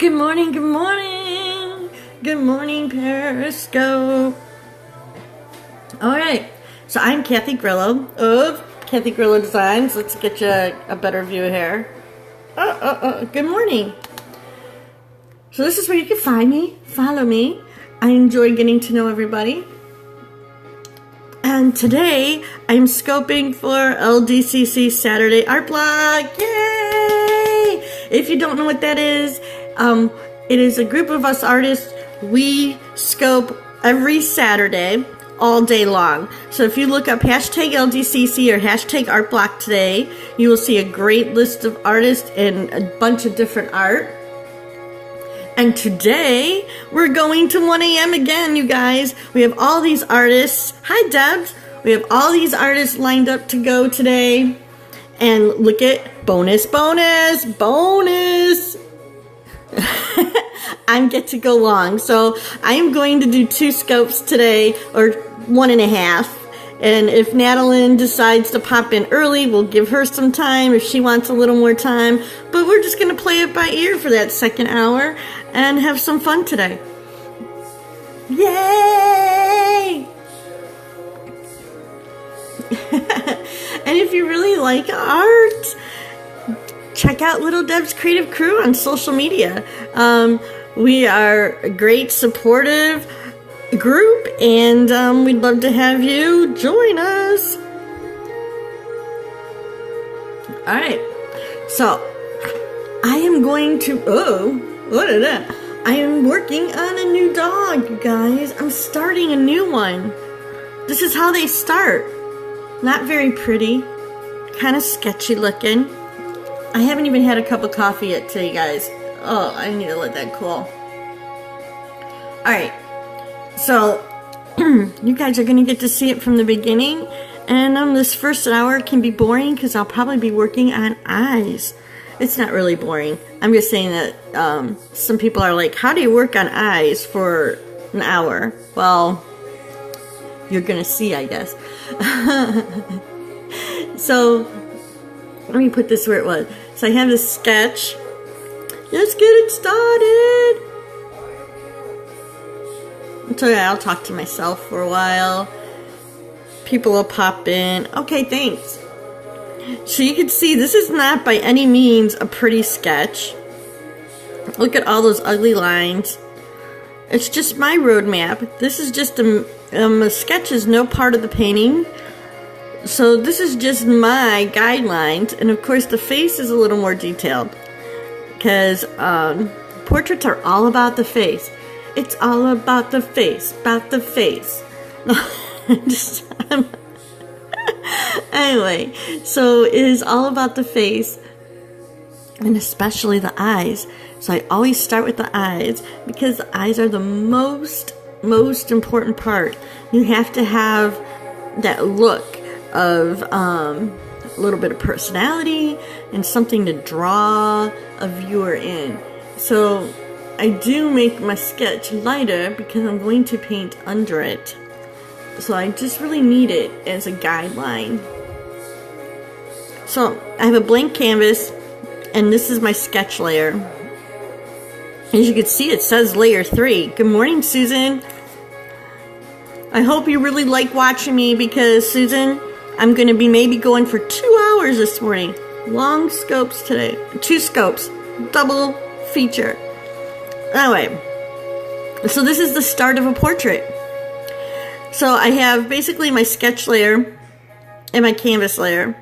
Good morning, good morning. Good morning, Periscope. Alright, so I'm Kathy Grillo of Kathy Grillo Designs. Let's get you a better view here. Good morning. So this is where you can find me, follow me. I enjoy getting to know everybody. And today, I'm scoping for LDCC Saturday Art Block. Yay! If you don't know what that is, it is a group of us artists. We scope every Saturday, all day long. So if you look up hashtag LDCC or hashtag Art Block today, you will see a great list of artists and a bunch of different art. And today, we're going to 1 a.m. again, you guys. We have all these artists. Hi, Debs. We have all these artists lined up to go today. And look at bonus. I get to go long. So I am going to do 2 scopes today, or 1.5. And if Natalie decides to pop in early, we'll give her some time if she wants a little more time. But we're just going to play it by ear for that second hour and have some fun today. Yay! And if you really like art, check out Little Deb's Creative Crew on social media. We are a great, supportive group, and we'd love to have you join us. Alright, so I am going to, what is that? I am working on a new dog, you guys. I'm starting a new one. This is how they start. Not very pretty, kind of sketchy looking. I haven't even had a cup of coffee yet today, you guys. Oh, I need to let that cool. Alright. So, you guys are going to get to see it from the beginning, and this first hour can be boring because I'll probably be working on eyes. It's not really boring. I'm just saying that some people are like, how do you work on eyes for an hour? Well, you're going to see, I guess. So, let me put this where it was. So I have this sketch. Let's get it started. So yeah, I'll talk to myself for a while. People will pop in. Okay, thanks. So you can see this is not by any means a pretty sketch. Look at all those ugly lines. It's just my roadmap. This is just a sketch is no part of the painting. So this is just my guidelines. And of course the face is a little more detailed. Because portraits are all about the face. It's all about the face, Anyway, so it is all about the face, and especially the eyes. So I always start with the eyes, because the eyes are the most important part. You have to have that look of a little bit of personality and something to draw a viewer in. So I do make my sketch lighter because I'm going to paint under it. So I just really need it as a guideline. So I have a blank canvas, and this is my sketch layer. As you can see, it says layer 3. Good morning, Susan. I hope you really like watching me, because Susan, I'm going to be maybe going for 2 hours this morning. Long scopes today. 2 scopes. Double feature. Anyway, so this is the start of a portrait. So I have basically my sketch layer and my canvas layer.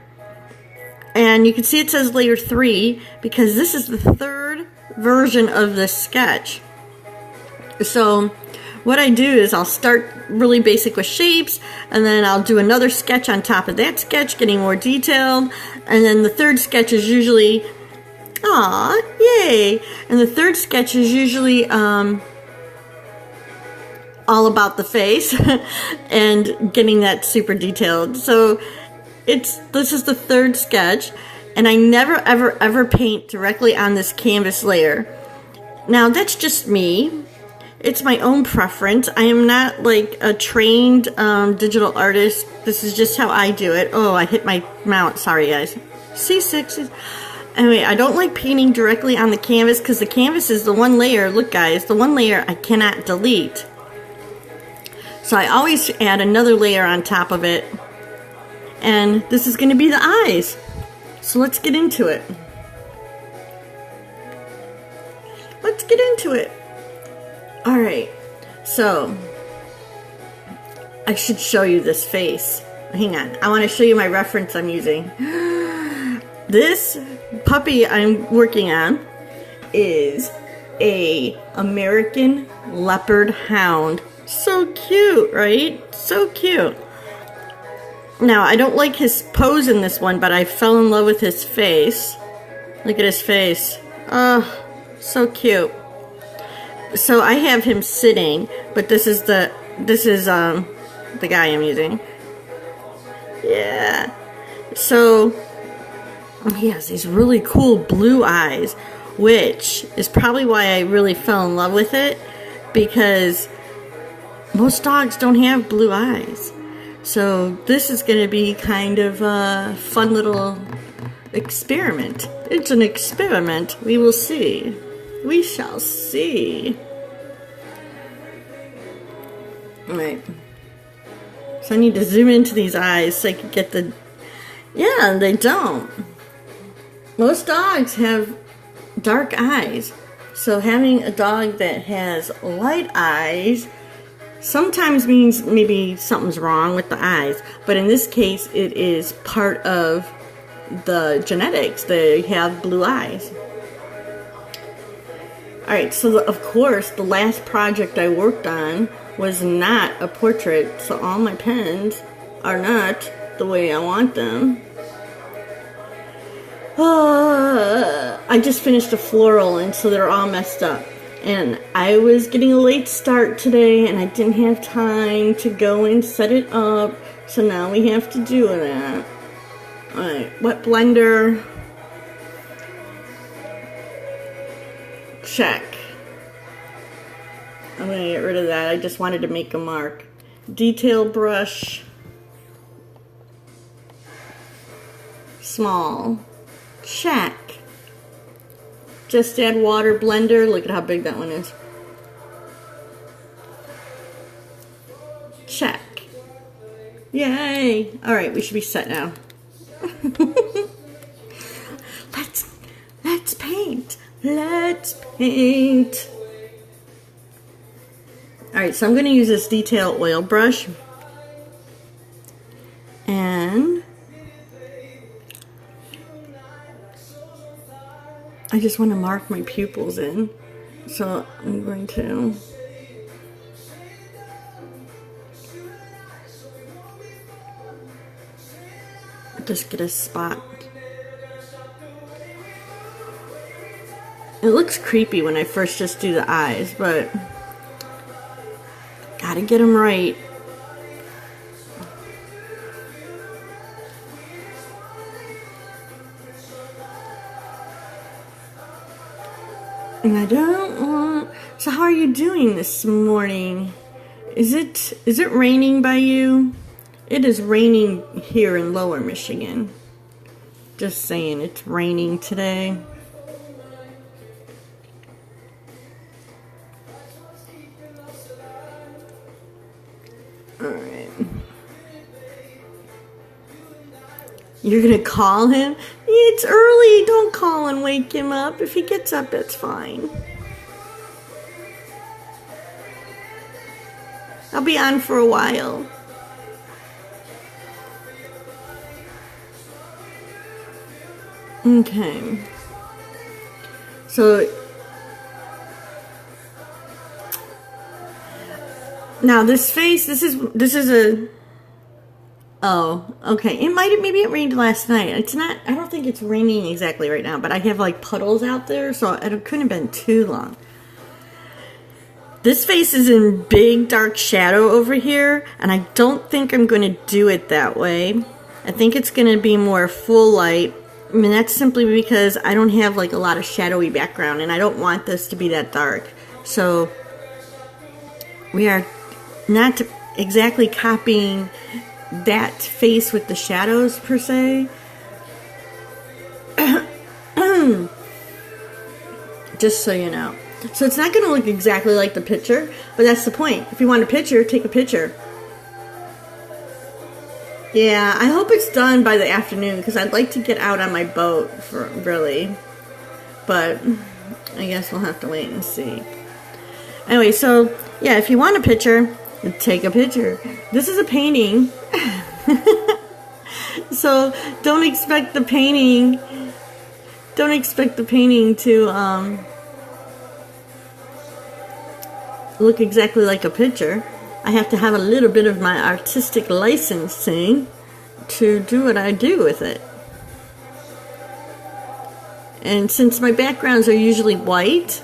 And you can see it says layer 3 because this is the 3rd version of this sketch. So what I do is I'll start really basic with shapes, and then I'll do another sketch on top of that sketch, getting more detailed. And then the 3rd sketch is usually... Aw, yay! And the 3rd sketch is usually all about the face and getting that super detailed. So this is the 3rd sketch, and I never ever paint directly on this canvas layer. Now that's just me. It's my own preference. I am not like a trained digital artist. This is just how I do it. Oh, I hit my mount. Sorry, guys. C6. Anyway, I don't like painting directly on the canvas because the canvas is the one layer, look guys, the one layer I cannot delete. So I always add another layer on top of it. And this is going to be the eyes. So let's get into it. Let's get into it. Alright, so I should show you this face. Hang on, I want to show you my reference I'm using. This puppy I'm working on is a American Leopard Hound. So cute, right? So cute. Now, I don't like his pose in this one, but I fell in love with his face. Look at his face. Oh, so cute. So I have him sitting, but this is the guy I'm using. Yeah. So he has these really cool blue eyes, which is probably why I really fell in love with it, because most dogs don't have blue eyes. So this is going to be kind of a fun little experiment. It's an experiment. We will see. We shall see. Alright. So I need to zoom into these eyes so I can get the... Yeah, they don't. Most dogs have dark eyes. So having a dog that has light eyes sometimes means maybe something's wrong with the eyes. But in this case, it is part of the genetics. They have blue eyes. Alright, so of course, the last project I worked on was not a portrait, so all my pens are not the way I want them. I just finished a floral, and so they're all messed up. And I was getting a late start today, and I didn't have time to go and set it up, so now we have to do that. Alright, wet blender. Check. I'm going to get rid of that. I just wanted to make a mark. Detail brush. Small. Check. Just add water blender. Look at how big that one is. Check. Yay. Alright, we should be set now. Let's paint. Let's paint. Alright, so I'm going to use this detail oil brush. And I just want to mark my pupils in. So I'm going to just get a spot. It looks creepy when I first just do the eyes, but gotta get them right. And I don't want... So how are you doing this morning? Is it raining by you? It is raining here in Lower Michigan. Just saying, it's raining today. Alright. You're gonna call him? It's early. Don't call and wake him up. If he gets up, it's fine. I'll be on for a while. Okay. So now this face, this is a... Oh, okay. Maybe it rained last night. It's not, I don't think it's raining exactly right now, but I have like puddles out there, so it couldn't have been too long. This face is in big dark shadow over here, and I don't think I'm going to do it that way. I think it's going to be more full light. I mean, that's simply because I don't have like a lot of shadowy background, and I don't want this to be that dark. So we are not exactly copying that face with the shadows per se. Just so you know. So it's not going to look exactly like the picture, but that's the point. If you want a picture, take a picture. Yeah, I hope it's done by the afternoon because I'd like to get out on my boat for really. But I guess we'll have to wait and see. Anyway, so yeah, if you want a picture, take a picture. This is a painting. So don't expect the painting to look exactly like a picture. I have to have a little bit of my artistic licensing to do what I do with it. And since my backgrounds are usually white,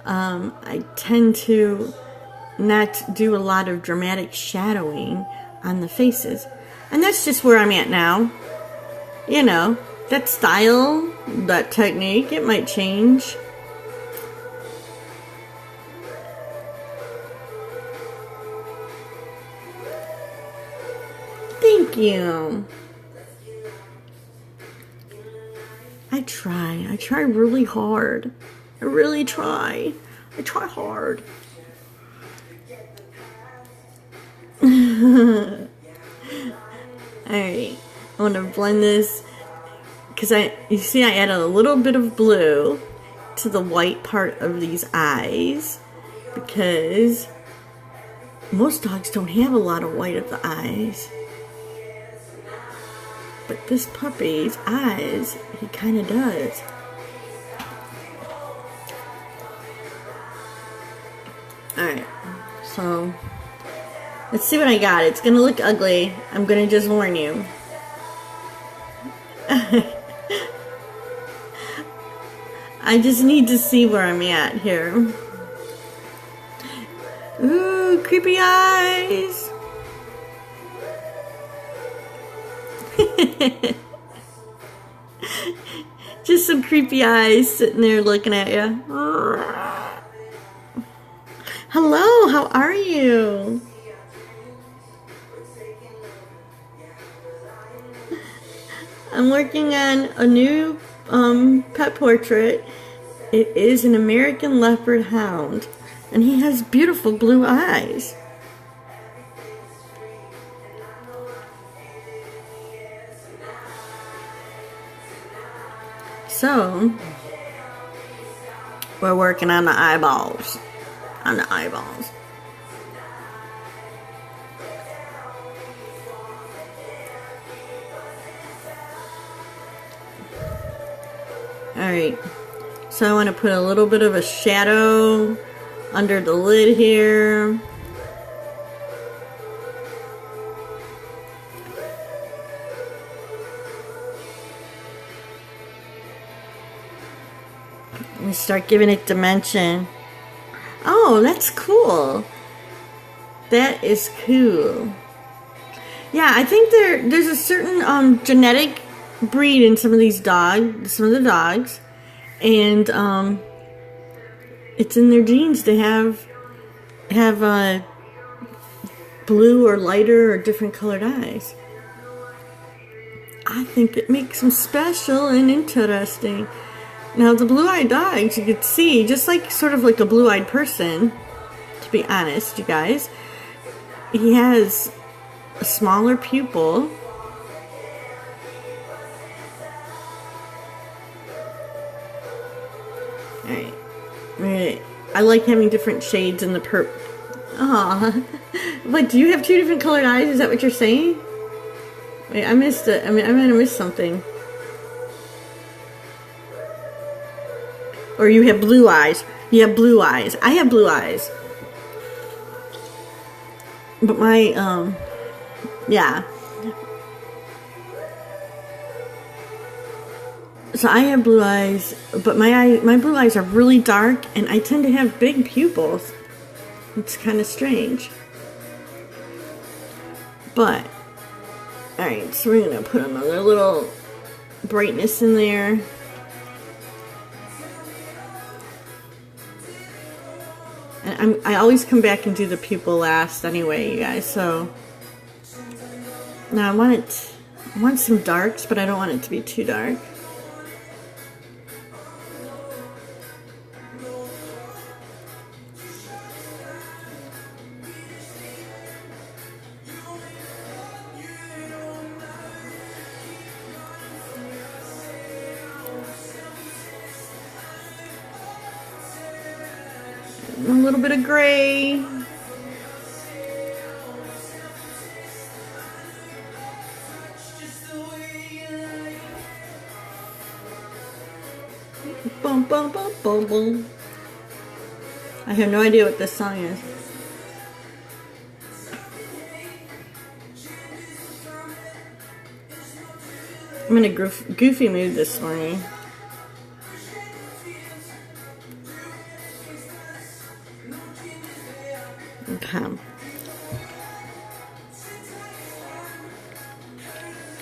I tend to not do a lot of dramatic shadowing on the faces. And that's just where I'm at now. You know, that style, that technique, it might change. Thank you. I try really hard. I really try. I try hard. Alright, I want to blend this because you see I added a little bit of blue to the white part of these eyes because most dogs don't have a lot of white of the eyes. But this puppy's eyes, he kind of does. Alright, so let's see what I got. It's going to look ugly. I'm going to just warn you. I just need to see where I'm at here. Ooh, creepy eyes. Just some creepy eyes sitting there looking at you. Hello, how are you? I'm working on a new pet portrait. It is an American Leopard Hound, and he has beautiful blue eyes. So, we're working on the eyeballs. Alright, so I want to put a little bit of a shadow under the lid here. And start giving it dimension. Oh, that's cool. That is cool. Yeah, I think there's a certain genetic breed in some of the dogs, and it's in their genes to have blue or lighter or different colored eyes. I think it makes them special and interesting. Now the blue-eyed dogs, you could see, just like sort of like a blue-eyed person, to be honest, you guys, he has a smaller pupil. Alright. I like having different shades in the Aw. But do you have two different colored eyes? Is that what you're saying? Wait, I missed it. I might have missed something. Or you have blue eyes. You have blue eyes. I have blue eyes. But my, yeah. So I have blue eyes, but my blue eyes are really dark, and I tend to have big pupils. It's kind of strange. But, alright, so we're going to put another little brightness in there. And I always come back and do the pupil last anyway, you guys, so. Now I want I want some darks, but I don't want it to be too dark. A little bit of gray. Bum, bum, bum, bum, bum. I have no idea what this song is. I'm in a goofy mood this morning. Okay.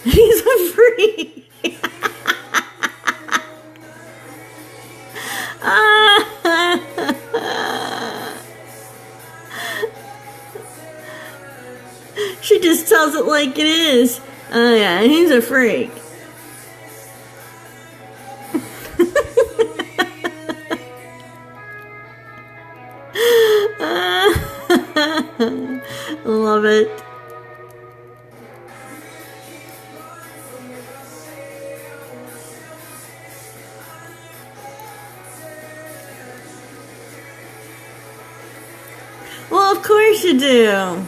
He's a freak. She just tells it like it is. Oh yeah, he's a freak. Love it. Well, of course you do.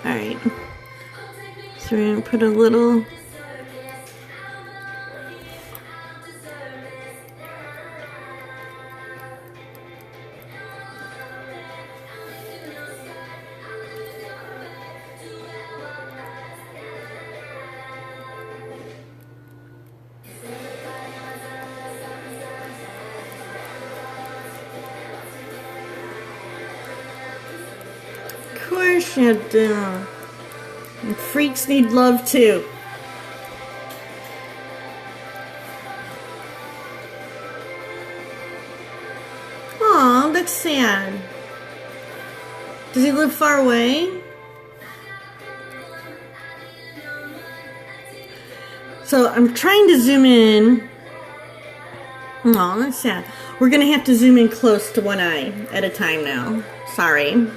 Alright, so we're going to put a little Of course you do. And freaks need love too. Aw, that's sad. Does he live far away? So I'm trying to zoom in. Aw, that's sad. We're gonna have to zoom in close to one eye at a time now. Sorry.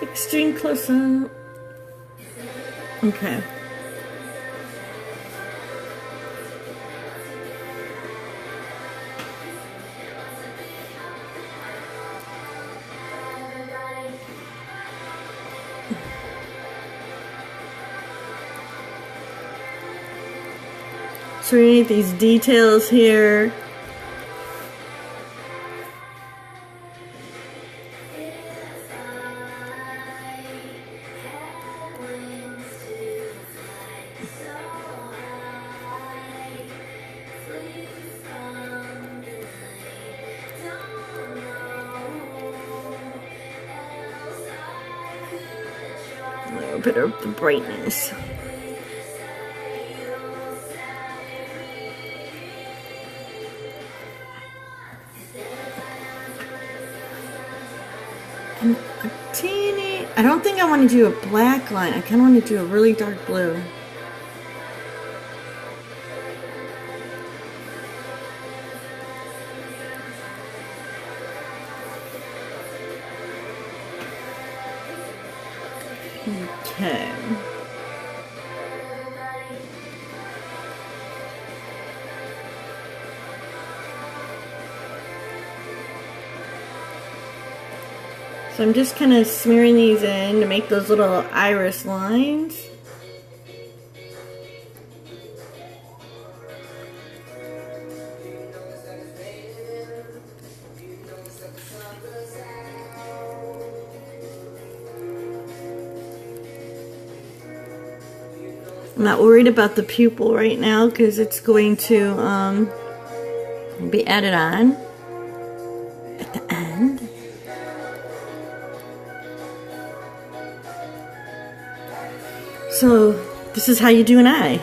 Extreme close up. Okay. So we need these details here. A little bit of the brightness. And a teeny, I don't think I want to do a black line. I kind of want to do a really dark blue. Okay. So I'm just kind of smearing these in to make those little iris lines. I'm not worried about the pupil right now because it's going to be added on at the end. So this is how you do an eye.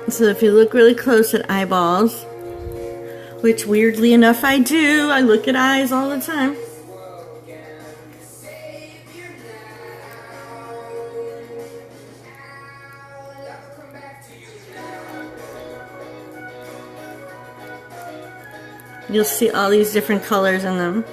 So if you look really close at eyeballs, which weirdly enough I do, I look at eyes all the time. You'll see all these different colors in them.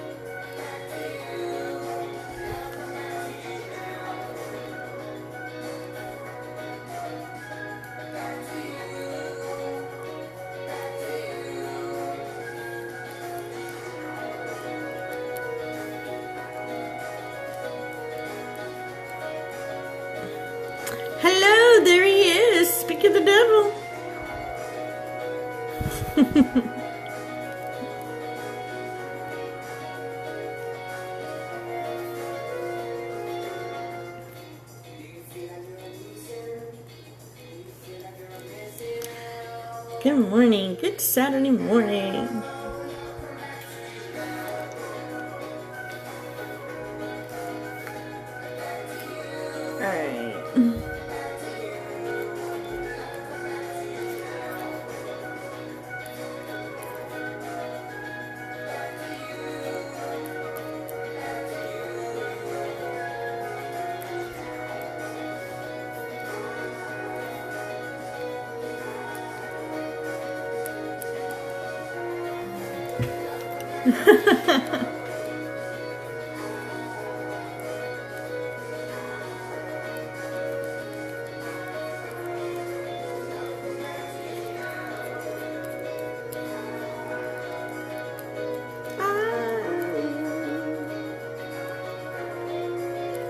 Hello, there he is. Speak of the devil. Good morning. Good Saturday morning. All right.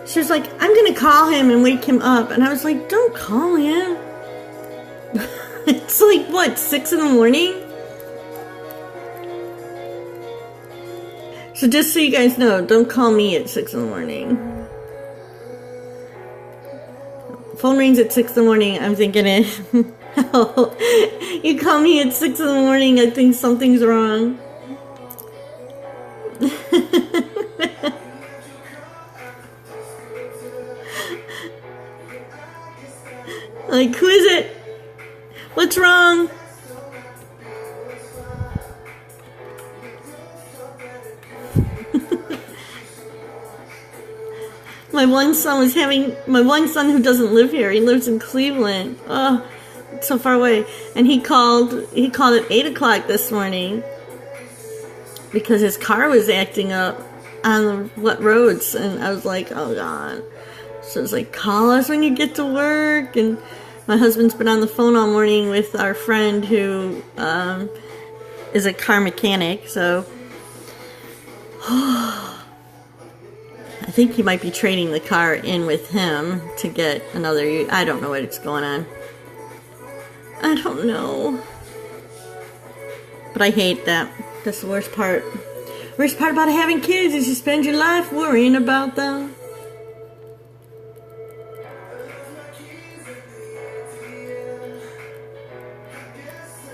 She was like, I'm gonna call him and wake him up. And I was like, don't call him. It's like, what, 6 in the morning? So just so you guys know, don't call me at 6 in the morning. Phone rings at 6 in the morning, I'm thinking oh, you call me at 6 in the morning, I think something's wrong. Like, who is it? What's wrong? My one son who doesn't live here, he lives in Cleveland. Oh, it's so far away. And he called at 8 o'clock this morning because his car was acting up on the wet roads. And I was like, oh God. So it's like, call us when you get to work. And my husband's been on the phone all morning with our friend who is a car mechanic. So I think he might be trading the car in with him to get another. I don't know what's going on. I don't know. But I hate that. That's the worst part. Worst part about having kids is you spend your life worrying about them.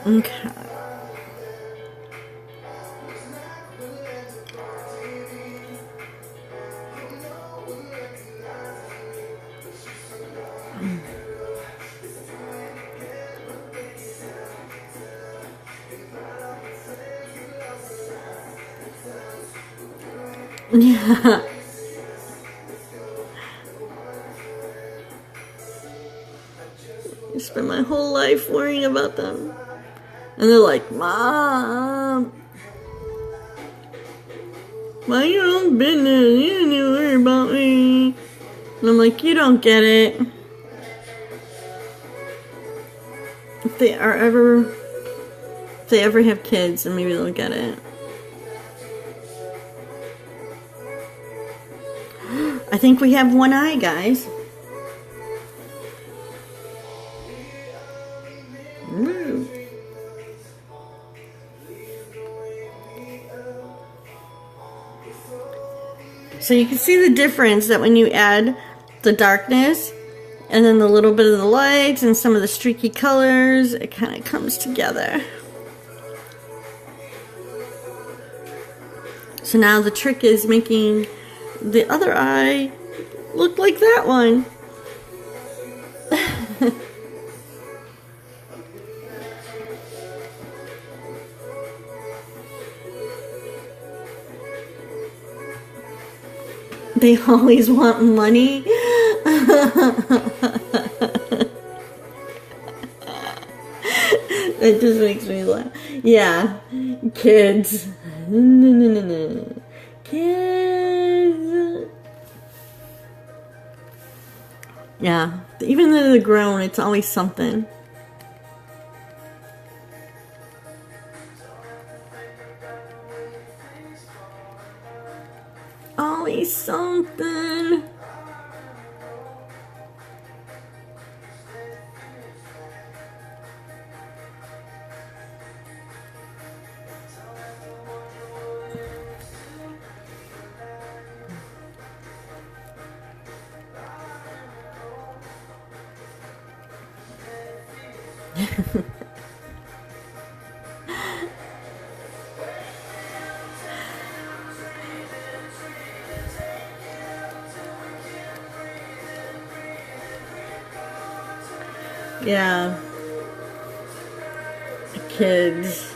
Okay. Yeah. I spend my whole life worrying about them. And they're like, Mom, mind your own business. You don't need to worry about me. And I'm like, you don't get it. If they ever have kids, then maybe they'll get it. I think we have one eye, guys. Woo. So you can see the difference that when you add the darkness and then the little bit of the lights and some of the streaky colors, it kind of comes together. So now the trick is making the other eye look like that one. They always want money. That just makes me laugh. Yeah, kids. No. Kids. Yeah, even though they're grown, it's always something. Always something. Yeah. Kids.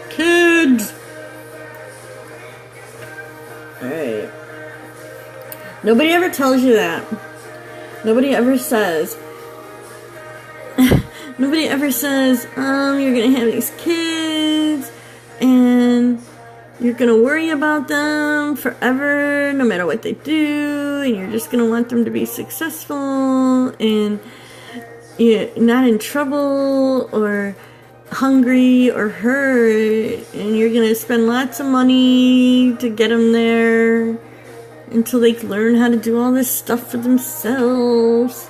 Kids. Alright. Nobody ever tells you that. Nobody ever says, you're gonna have these kids and you're gonna worry about them forever, no matter what they do, and you're just gonna want them to be successful and you're not in trouble or hungry or hurt, and you're gonna spend lots of money to get them there until they learn how to do all this stuff for themselves.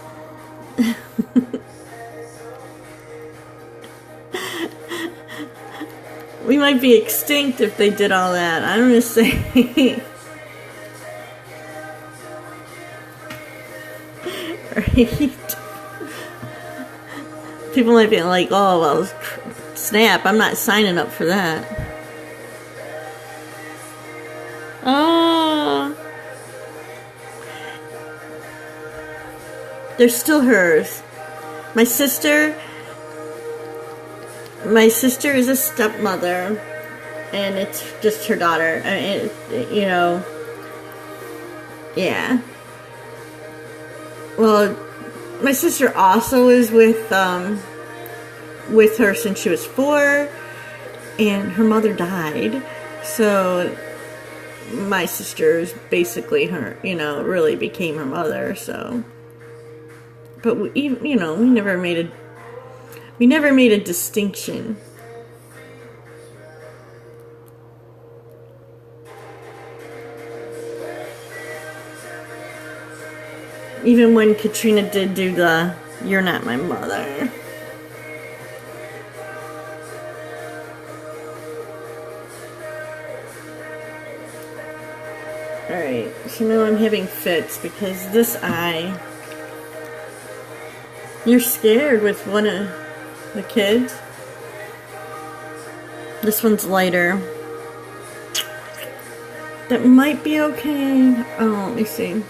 We might be extinct if they did all that. I'm just saying. Right? People might be like, oh, well, snap, I'm not signing up for that. Oh. They're still hers. My sister is a stepmother, and it's just her daughter. You know, yeah. Well, my sister also is with her since she was 4, and her mother died. So my sister is basically her, you know, really became her mother. So, but we never made a distinction. Even when Katrina did do the "You're not my mother." Alright, so now I'm having fits because this eye... You're scared with one of the kids. This one's lighter. That might be okay. Oh, let me see.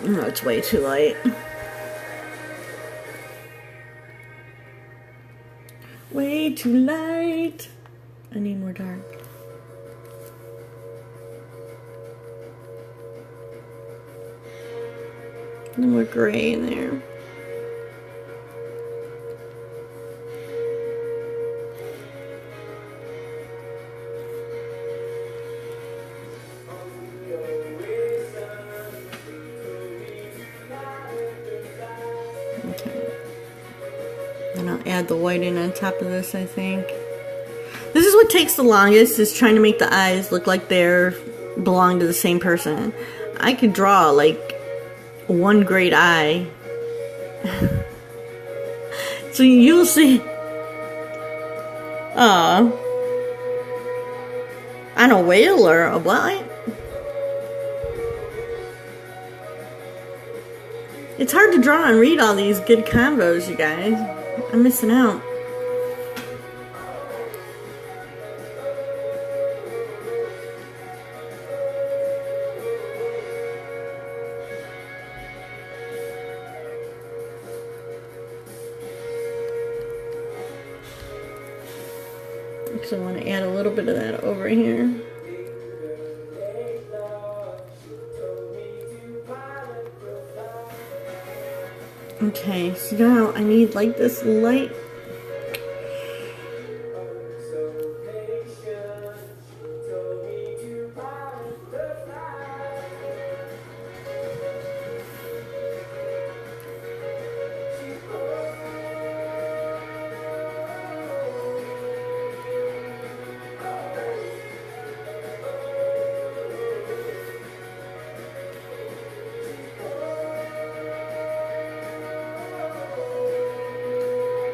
No, it's way too light. Way too light. I need more dark. No more gray in there. And I'll add the white in on top of this, I think. This is what takes the longest, is trying to make the eyes look like they're belong to the same person. I could draw like one great eye. So you'll see. On a whale or a what? It's hard to draw and read all these good combos, you guys. I'm missing out. So I want to add a little bit of that over here. Okay, so now I need like this light.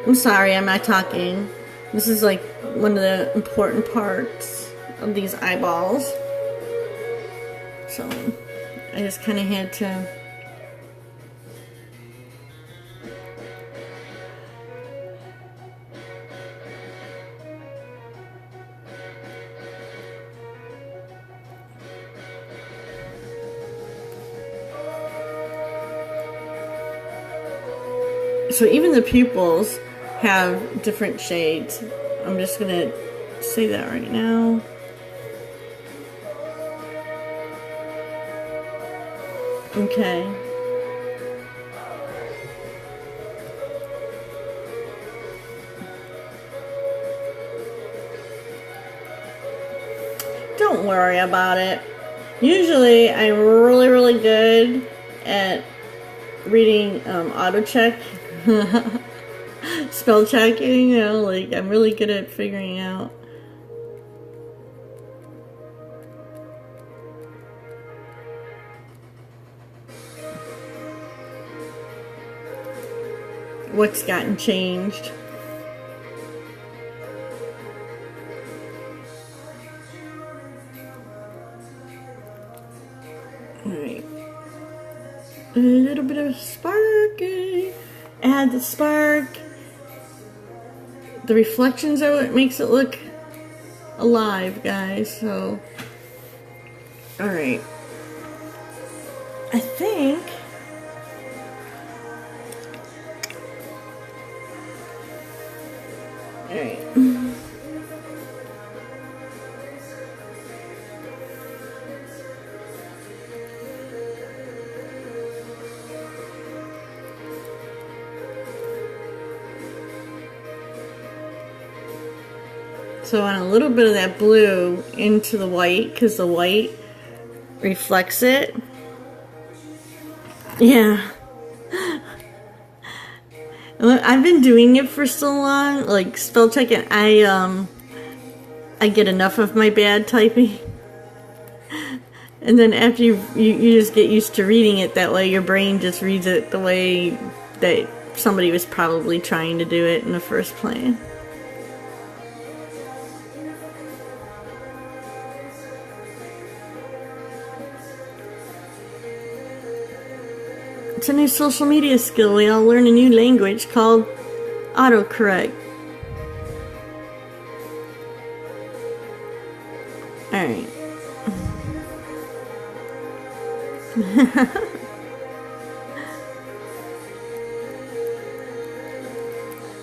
I'm sorry, I'm not talking. This is like one of the important parts of these eyeballs. So I just kind of had to. So even the pupils have different shades. I'm just gonna say that right now. Okay. Don't worry about it. Usually I'm really good at reading auto check. Spell checking, you know, like I'm really good at figuring out what's gotten changed. Alright. A little bit of sparkly. Add the spark. The reflections are what makes it look alive, guys. So, alright. I think alright. So I want a little bit of that blue into the white because the white reflects it. Yeah. I've been doing it for so long, like spell checking. I get enough of my bad typing, and then after you just get used to reading it that way, your brain just reads it the way that somebody was probably trying to do it in the first place. It's a new social media skill. We all learn a new language called autocorrect. Alright.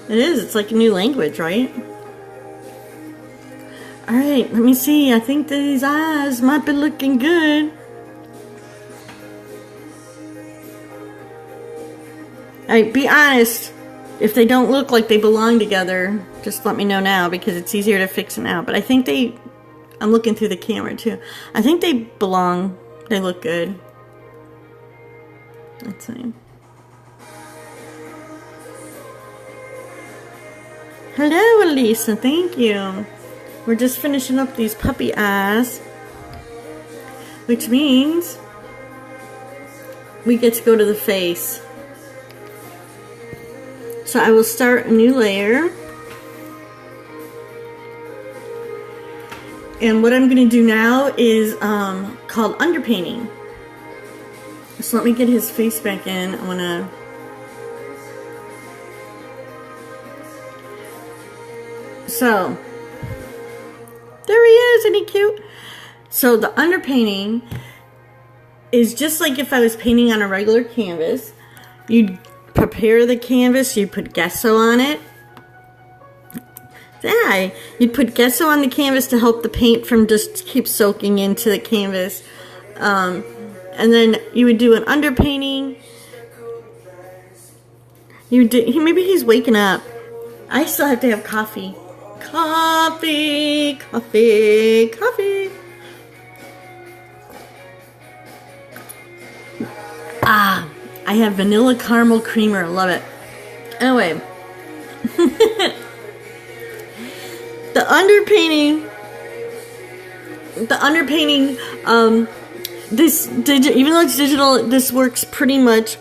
It is. It's like a new language, right? Alright, let me see. I think these eyes might be looking good. Alright, be honest. If they don't look like they belong together, just let me know now because it's easier to fix them out. But I think they... I'm looking through the camera too. I think they belong. They look good. Let's see. Hello, Elisa. Thank you. We're just finishing up these puppy eyes. which means we get to go to the face. So I will start a new layer. And what I'm going to do now is called underpainting. So let me get his face back in. I want to... So, there he is, isn't he cute? So the underpainting is just like if I was painting on a regular canvas. You'd prepare the canvas, you put gesso on it. Yeah, you'd put gesso on the canvas to help the paint from just keep soaking into the canvas. And then you would do an underpainting. You would do, maybe he's waking up. I still have to have coffee. Coffee, coffee, coffee. Ah, I have vanilla caramel creamer. Love it. Anyway. The underpainting, even though it's digital, this works pretty much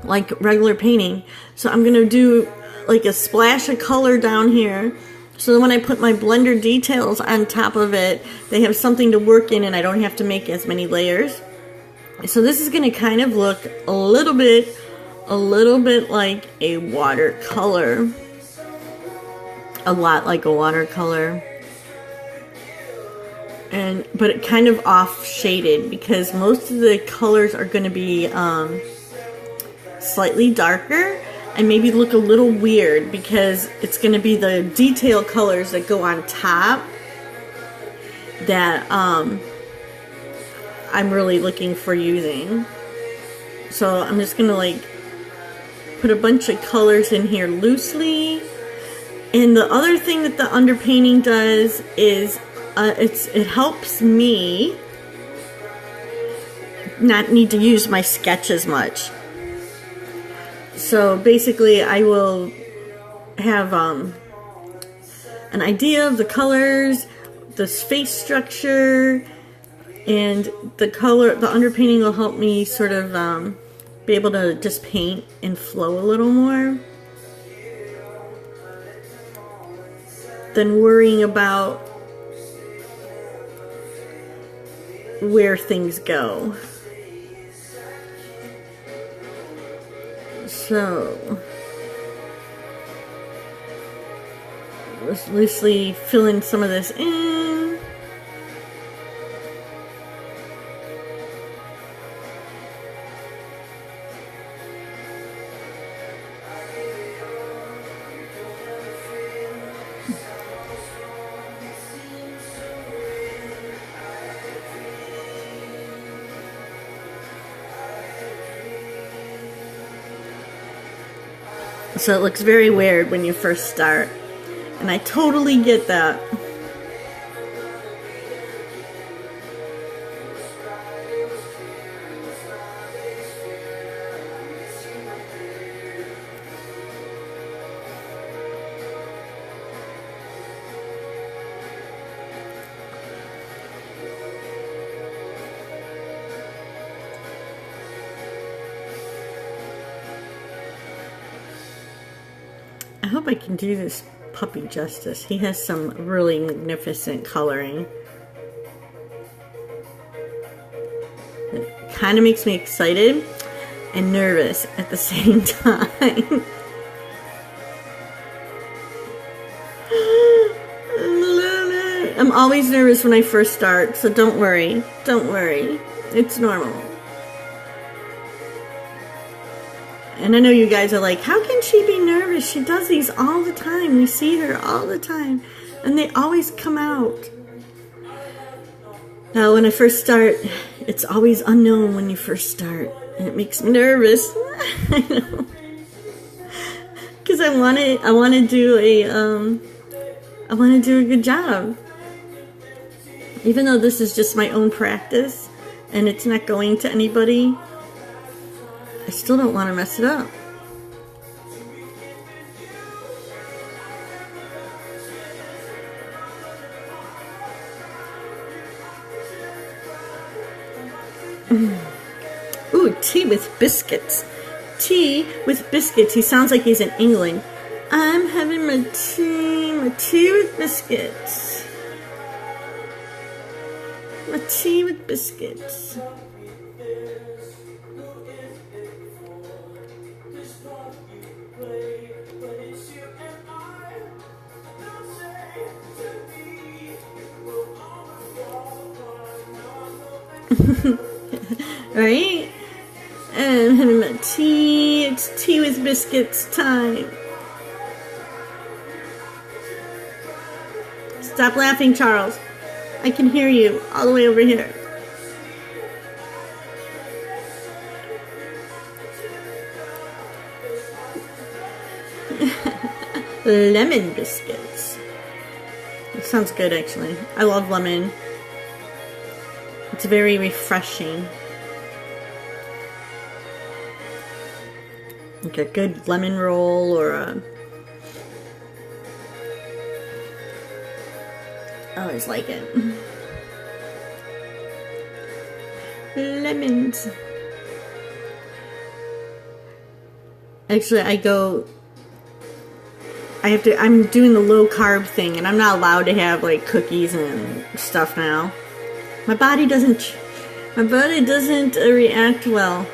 like regular painting. So I'm going to do like a splash of color down here. So that when I put my blender details on top of it, they have something to work in and I don't have to make as many layers. So this is going to kind of look a little bit like a watercolor. A lot like a watercolor. But it kind of off shaded because most of the colors are going to be slightly darker and maybe look a little weird because it's going to be the detail colors that go on top that I'm really looking for using. So I'm just going to like put a bunch of colors in here loosely. And the other thing that the underpainting does is it helps me not need to use my sketch as much. So basically I will have an idea of the colors, the face structure, and the underpainting will help me sort of be able to just paint and flow a little more than worrying about where things go. So, let's loosely fill in some of this in. So it looks very weird when you first start. And I totally get that. I hope I can do this puppy justice. He has some really magnificent coloring. It kind of makes me excited and nervous at the same time. I'm always nervous when I first start, so don't worry. Don't worry. It's normal. And I know you guys are like, how can she be nervous? She does these all the time. We see her all the time. And they always come out. Now, when I first start, it's always unknown when you first start. And it makes me nervous. I know. Because I want to do a good job. Even though this is just my own practice and it's not going to anybody, I still don't want to mess it up. tea with biscuits. Tea with biscuits. He sounds like he's in England. I'm having my tea with biscuits. My tea with biscuits. Right? And I'm having my tea. It's tea with biscuits time. Stop laughing, Charles. I can hear you all the way over here. Lemon biscuits. It sounds good, actually. I love lemon. It's very refreshing. Like a good lemon roll or a... I always like it. Lemons. Actually, I'm doing the low carb thing, and I'm not allowed to have like cookies and stuff now. My body doesn't react well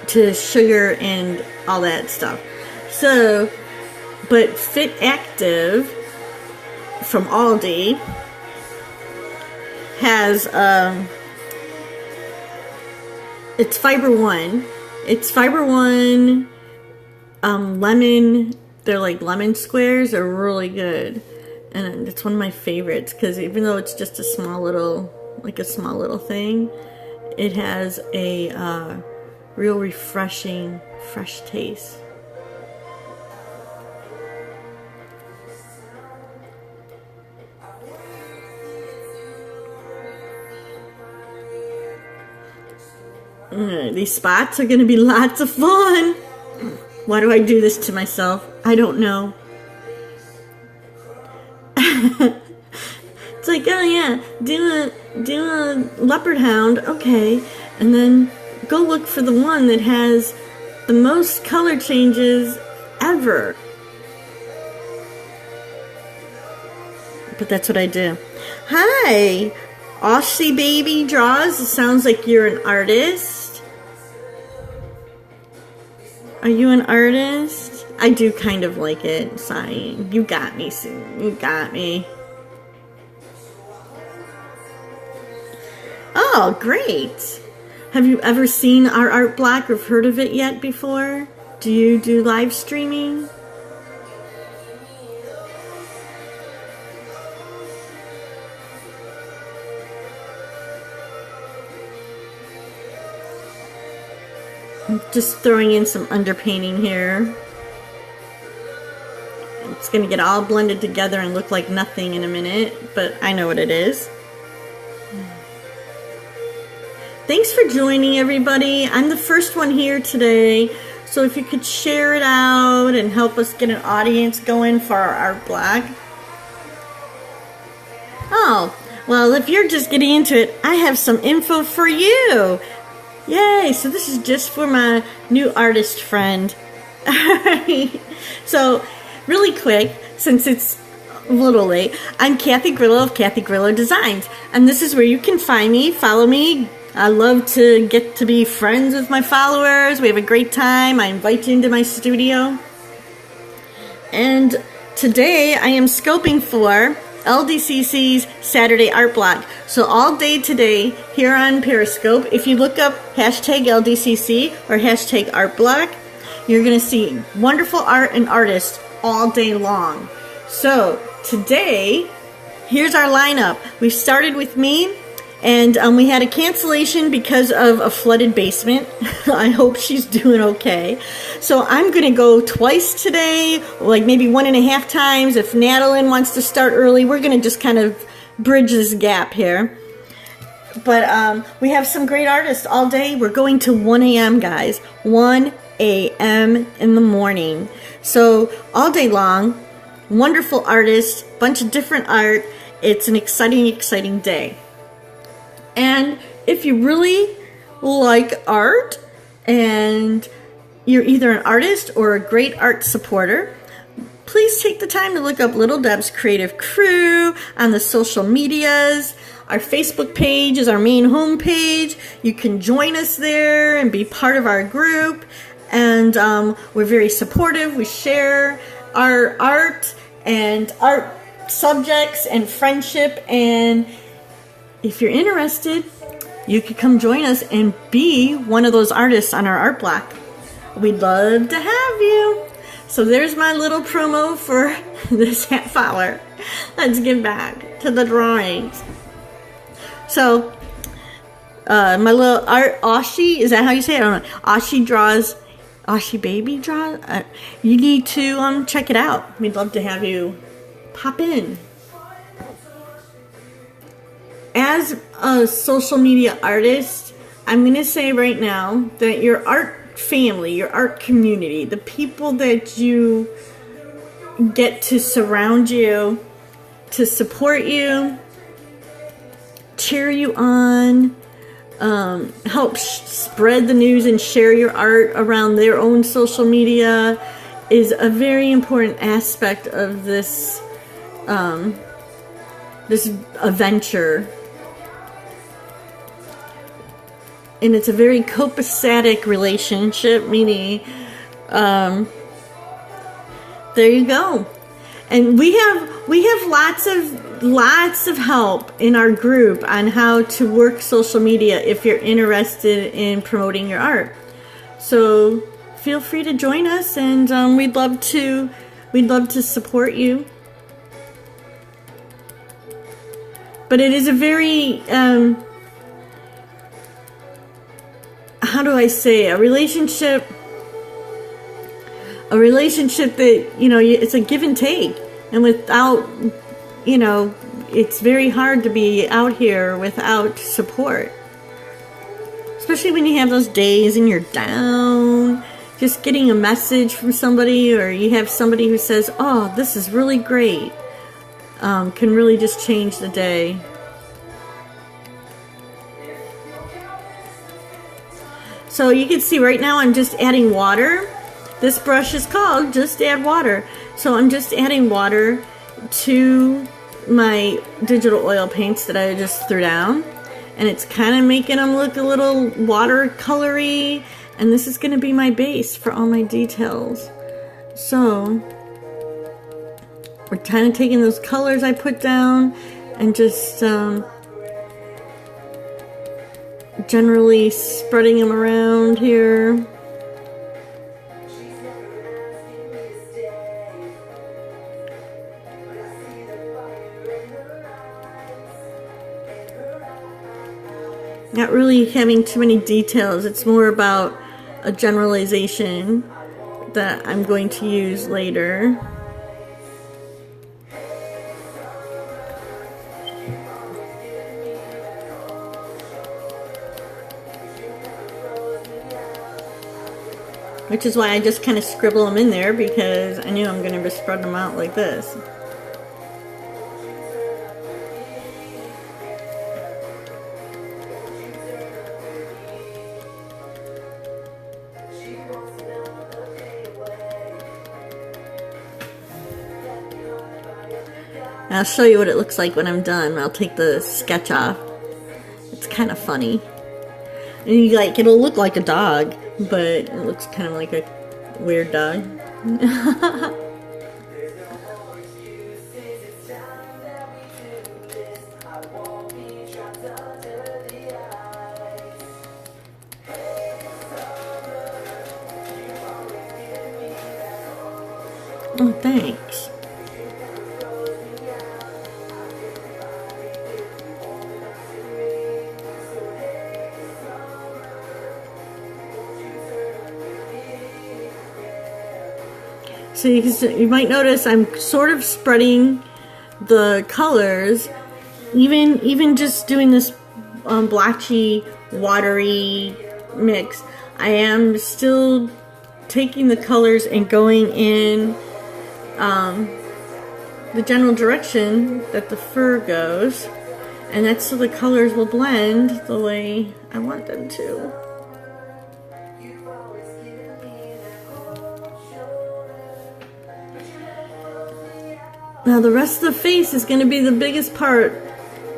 to sugar and all that stuff. So, but Fit Active from Aldi has it's Fiber One. It's Fiber One lemon. They're like lemon squares. They're really good, and it's one of my favorites because even though it's just a small little thing, it has a real refreshing, fresh taste. These spots are going to be lots of fun. Why do I do this to myself? I don't know. It's like, oh yeah, do a Leopard Hound, okay, and then go look for the one that has the most color changes ever. But that's what I do. Hi, Aussie Baby Draws. It sounds like you're an artist. Are you an artist? I do kind of like it. Sighing. You got me, Sue. You got me. Oh, great. Have you ever seen our art block or heard of it yet before? Do you do live streaming? I'm just throwing in some underpainting here. It's going to get all blended together and look like nothing in a minute, but I know what it is. Thanks for joining, everybody. I'm the first one here today, so if you could share it out and help us get an audience going for our art blog. Oh, well, if you're just getting into it, I have some info for you. Yay, so this is just for my new artist friend. Alright, so really quick, since it's a little late, I'm Kathy Grillo of Kathy Grillo Designs, and this is where you can find me, follow me. I love to get to be friends with my followers. We have a great time. I invite you into my studio. And today I am scoping for LDCC's Saturday Art Block. So all day today here on Periscope, if you look up hashtag LDCC or hashtag Art Block, you're going to see wonderful art and artists all day long. So today, here's our lineup. We started with me. And we had a cancellation because of a flooded basement. I hope she's doing okay. So I'm going to go twice today, like maybe 1.5 times. If Natalyn wants to start early, we're going to just kind of bridge this gap here. But we have some great artists all day. We're going to 1 a.m., guys. 1 a.m. in the morning. So all day long, wonderful artists, bunch of different art. It's an exciting, exciting day. And if you really like art and you're either an artist or a great art supporter, please take the time to look up Little Deb's Creative Crew on the social medias. Our Facebook page is our main homepage. You can join us there and be part of our group. And we're very supportive. We share our art and art subjects and friendship. And if you're interested, you could come join us and be one of those artists on our art block. We'd love to have you. So there's my little promo for this half hour. Let's get back to the drawings. So, my little art, Ashi, is that how you say it? I don't know. Ashi draws, Ashi baby draws. You need to check it out. We'd love to have you pop in. As a social media artist, I'm going to say right now that your art family, your art community, the people that you get to surround you, to support you, cheer you on, help spread the news and share your art around their own social media is a very important aspect of this this adventure. And it's a very copacetic relationship, meaning, there you go. And we have lots of help in our group on how to work social media if you're interested in promoting your art. So feel free to join us, and we'd love to support you. But it is a very how do I say, a relationship that, it's a give and take. And without, it's very hard to be out here without support. Especially when you have those days and you're down. Just getting a message from somebody, or you have somebody who says, oh, this is really great, can really just change the day. So you can see right now I'm just adding water. This brush is called Just Add Water. So I'm just adding water to my digital oil paints that I just threw down. And it's kind of making them look a little watercolory. And this is going to be my base for all my details. So we're kind of taking those colors I put down and just generally spreading them around here. Not really having too many details. It's more about a generalization that I'm going to use later. Which is why I just kind of scribble them in there, because I knew I'm going to spread them out like this. And I'll show you what it looks like when I'm done. I'll take the sketch off. It's kind of funny. And it'll look like a dog, but it looks kind of like a weird dog. Oh, thanks. So you might notice I'm sort of spreading the colors, even just doing this blotchy, watery mix. I am still taking the colors and going in the general direction that the fur goes. And that's so the colors will blend the way I want them to. Now the rest of the face is going to be the biggest part.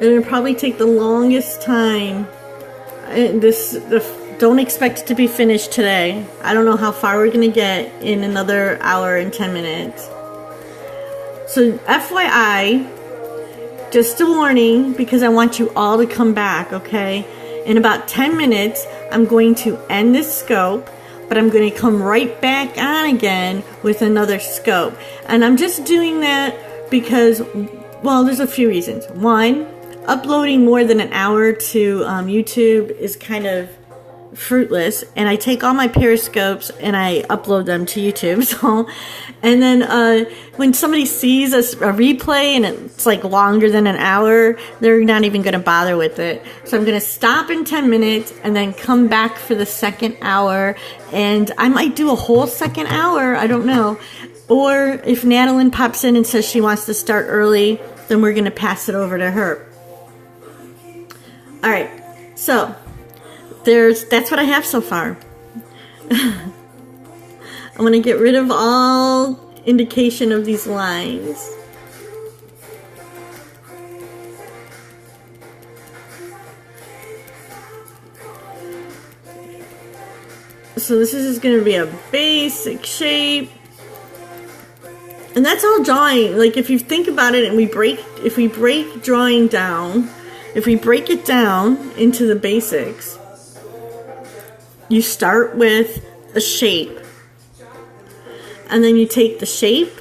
It'll probably take the longest time. Don't expect it to be finished today. I don't know how far we're going to get in another hour and 10 minutes. So FYI, just a warning, because I want you all to come back, okay? In about 10 minutes, I'm going to end this scope, but I'm going to come right back on again with another scope. And I'm just doing that because, well, there's a few reasons. One, uploading more than an hour to YouTube is kind of fruitless, and I take all my Periscopes and I upload them to YouTube. So, and then when somebody sees a replay and it's like longer than an hour, they're not even going to bother with it. So I'm going to stop in 10 minutes and then come back for the second hour, and I might do a whole second hour, I don't know. Or if Natalyn pops in and says she wants to start early, then we're going to pass it over to her. All right, so that's what I have so far. I'm going to get rid of all indication of these lines. So this is just going to be a basic shape. And that's all drawing. Like if you think about it, and if we break drawing down, if we break it down into the basics, you start with a shape, and then you take the shape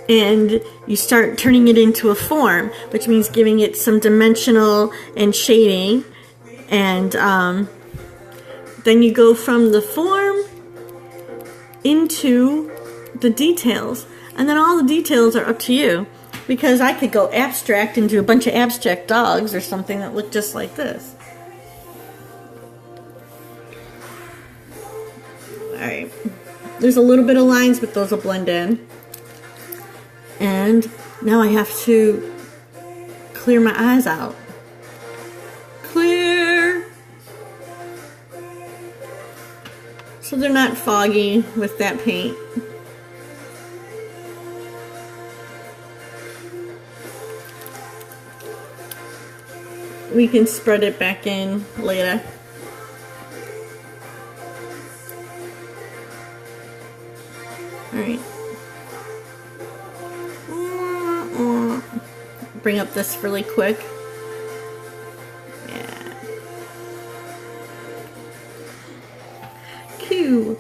and you start turning it into a form, which means giving it some dimensional and shading, and then you go from the form into the details, and then all the details are up to you, because I could go abstract and do a bunch of abstract dogs or something that look just like this. Alright, there's a little bit of lines, but those will blend in. And now I have to clear my eyes out. Clear! So they're not foggy with that paint. We can spread it back in later. Alright. Bring up this really quick. Yeah. Cool.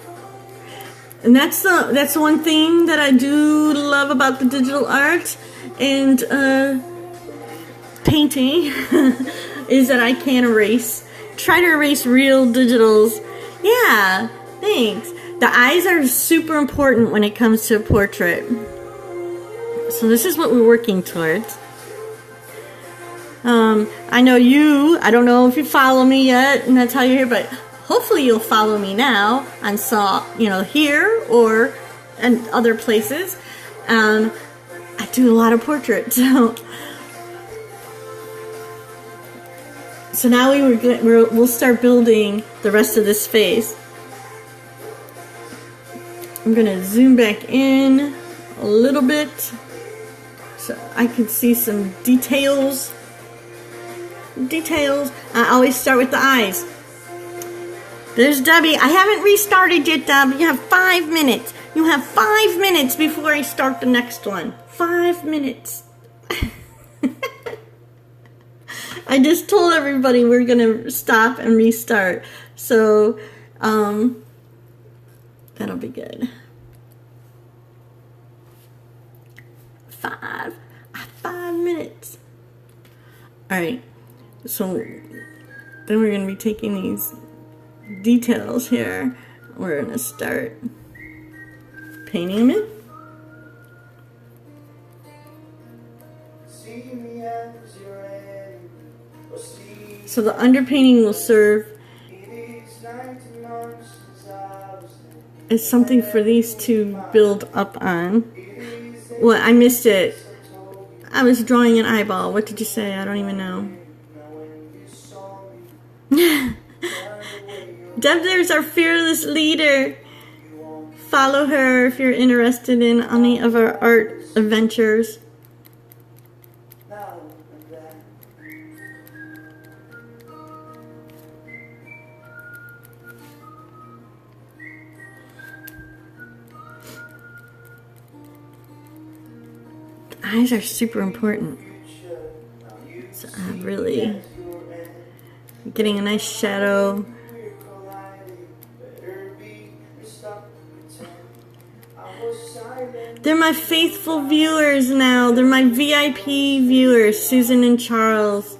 And that's the one thing that I do love about the digital art and painting is that I can try to erase real digitals. Yeah, thanks. The eyes are super important when it comes to a portrait. So this is what we're working towards. I know I don't know if you follow me yet, and that's how you're here, but hopefully you'll follow me now on here or and other places. I do a lot of portraits. So now we'll start building the rest of this face. I'm going to zoom back in a little bit so I can see some details. I always start with the eyes. There's Debbie. I haven't restarted yet, Debbie. You have 5 minutes. You have 5 minutes before I start the next one. 5 minutes. I just told everybody we're going to stop and restart. So, that'll be good. 5 minutes. Alright, so then we're going to be taking these details here. We're going to start painting them in. So the underpainting will serve as something for these to build up on. Well, I missed it. I was drawing an eyeball. What did you say? I don't even know. Deb, there's our fearless leader. Follow her if you're interested in any of our art adventures. Eyes are super important. So I'm really getting a nice shadow. They're my faithful viewers now. They're my VIP viewers, Susan and Charles.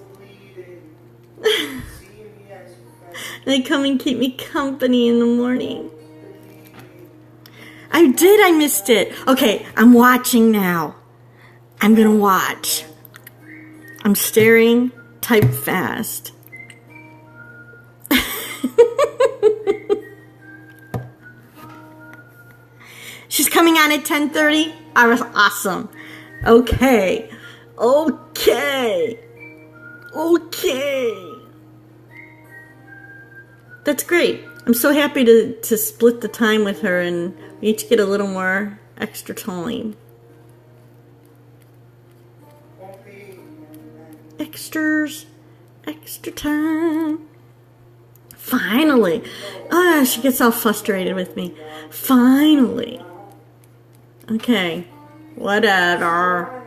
They come and keep me company in the morning. I missed it. Okay, I'm watching now. I'm gonna watch. I'm staring, type fast. She's coming on at 10:30. I was awesome. Okay. That's great. I'm so happy to split the time with her and we each get a little more extra time. Extra time. Finally. She gets all frustrated with me. Finally. Okay. Whatever.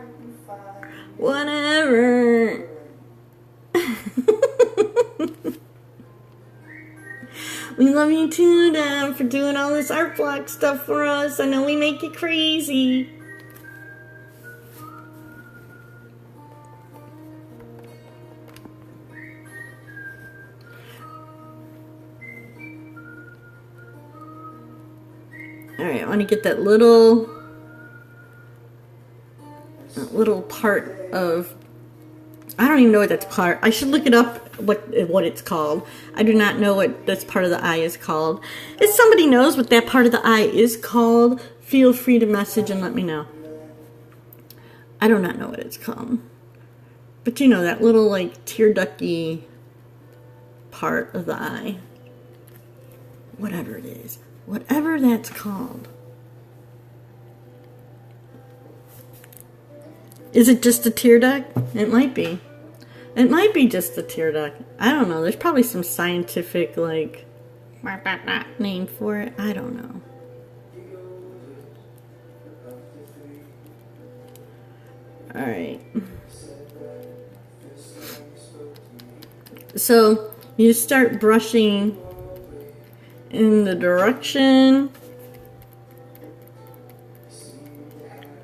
We love you too, Dad, for doing all this art block stuff for us. I know we make it crazy. Alright, I want to get that little part of, I don't even know what that's part. I should look it up what it's called. I do not know what this part of the eye is called. If somebody knows what that part of the eye is called, feel free to message and let me know. I do not know what it's called. But you know, that little like tear ducky part of the eye. Whatever it is. Whatever that's called. Is it just a tear duct? It might be. It might be just a tear duct. I don't know. There's probably some scientific, like, name for it. I don't know. Alright. So, you start brushing in the direction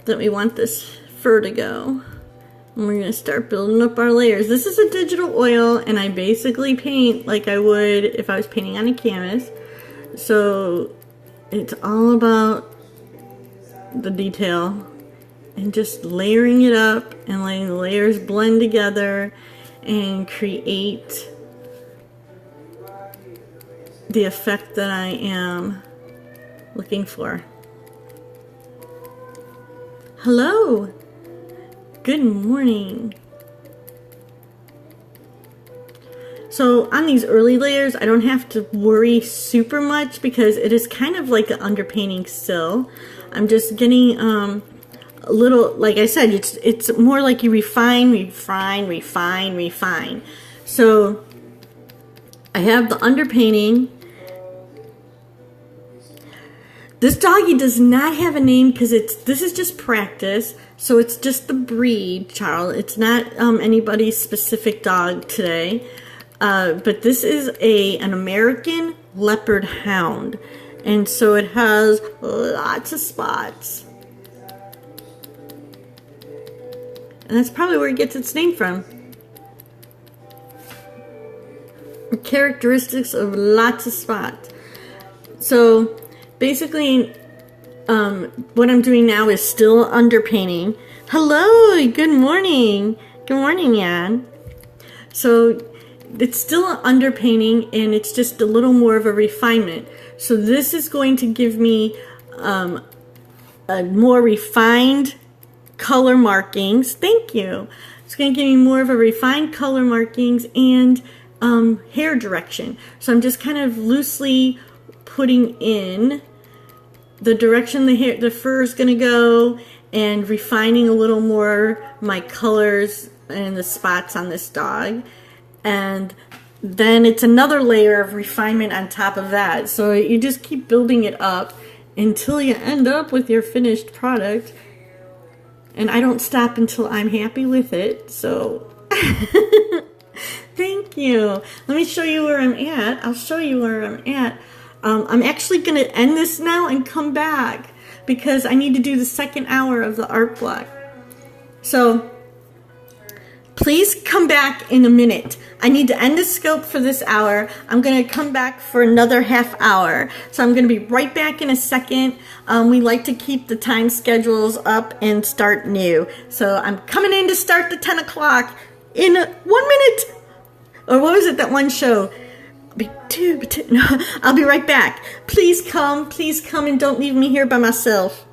that we want this fur to go. And we're going to start building up our layers. This is a digital oil, and I basically paint like I would if I was painting on a canvas. So it's all about the detail and just layering it up and letting the layers blend together and create the effect that I am looking for. Hello! Good morning. So on these early layers, I don't have to worry super much because it is kind of like an underpainting still. I'm just getting a little, like I said, it's more like you refine. So I have the underpainting. This doggy does not have a name because this is just practice. So it's just the breed, Charles. It's not anybody's specific dog today. But this is an American Leopard Hound. And so it has lots of spots. And that's probably where it gets its name from. Characteristics of lots of spots. So basically, what I'm doing now is still underpainting. Hello, good morning. Good morning, Jan. So it's still underpainting and it's just a little more of a refinement. So this is going to give me a more refined color markings. Thank you. It's going to give me more of a refined color markings and hair direction. So I'm just kind of loosely putting in the direction the fur is going to go and refining a little more my colors and the spots on this dog. And then it's another layer of refinement on top of that. So you just keep building it up until you end up with your finished product. And I don't stop until I'm happy with it. So thank you. Let me show you where I'm at. I'll show you where I'm at. I'm actually going to end this now and come back because I need to do the second hour of the art block. So please come back in a minute. I need to end the scope for this hour. I'm going to come back for another half hour. So I'm going to be right back in a second. We like to keep the time schedules up and start new. So I'm coming in to start the 10 o'clock in 1 minute. Or what was it, that one show? No, I'll be right back. Please come and don't leave me here by myself.